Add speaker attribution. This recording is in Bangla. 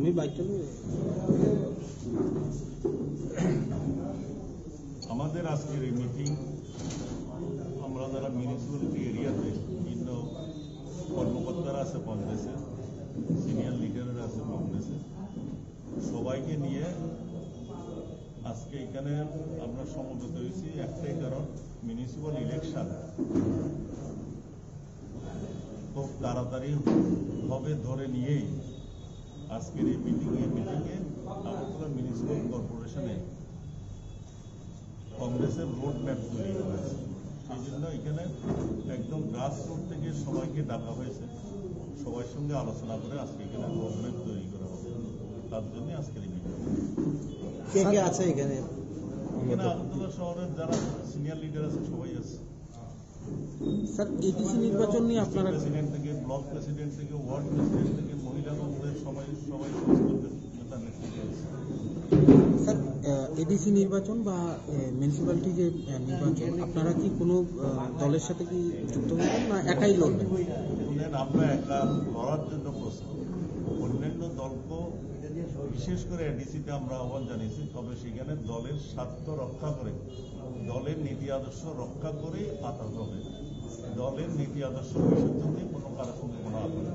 Speaker 1: আমি বাইক চালিয়ে
Speaker 2: আমাদের আজকের এই মিটিং আমরা যারা মিউনিসিপ্যালিটি এরিয়াতে বিভিন্ন কর্মকর্তারা আছে কংগ্রেসের, সিনিয়র লিডাররা আছে কংগ্রেসের, সবাইকে নিয়ে আজকে এখানে আমরা সমবেত হয়েছি একটাই কারণ, মিউনিসিপ্যাল ইলেকশন খুব তাড়াতাড়ি হবে ধরে নিয়েই আজকের এই মিটিংয়ে আগরতলা মিউনিসিপ্যাল কর্পোরেশনে কংগ্রেসের রোড ম্যাপ তৈরি হয়েছে। সেই জন্য এখানে একদম গ্রাসরুট থেকে সবাইকে ডাকা হয়েছে, সবার সঙ্গে আলোচনা করে আজকে এখানে রোড ম্যাপ তৈরি করা হবে। তার জন্য আজকের এই মিটিং।
Speaker 1: কে কে আছে এখানে?
Speaker 2: এখানে আগরতলা শহরের যারা সিনিয়র লিডার আছে সবাই আছে।
Speaker 1: স্যার, এডিসি নির্বাচন নিয়ে আপনারা
Speaker 2: প্রেসিডেন্ট থেকে, ব্লক প্রেসিডেন্ট থেকে, ওয়ার্ড প্রেসিডেন্ট থেকে, মহিলা কংগ্রেস সবাই সমস্ত নেতা নেতৃত্ব আছে।
Speaker 1: স্যার, এডিসি নির্বাচন বা মিউনিসিপ্যালিটি যে নির্বাচন, আপনারা কি কোনো দলের সাথে কি যুক্ত হবেন না একাই লড়বেন?
Speaker 2: আমরা একা লড়ার জন্য প্রস্তুত। অন্যান্য দলকে বিশেষ করে এডিসিতে আমরা আহ্বান জানিয়েছি, তবে সেখানে দলের স্বার্থ রক্ষা করে, দলের নীতি আদর্শ রক্ষা করে আতাতে হবে। দলের নীতি আদর্শ বিসর্জন দিয়ে কোনো কারোর সঙ্গে কোনো আলোচনা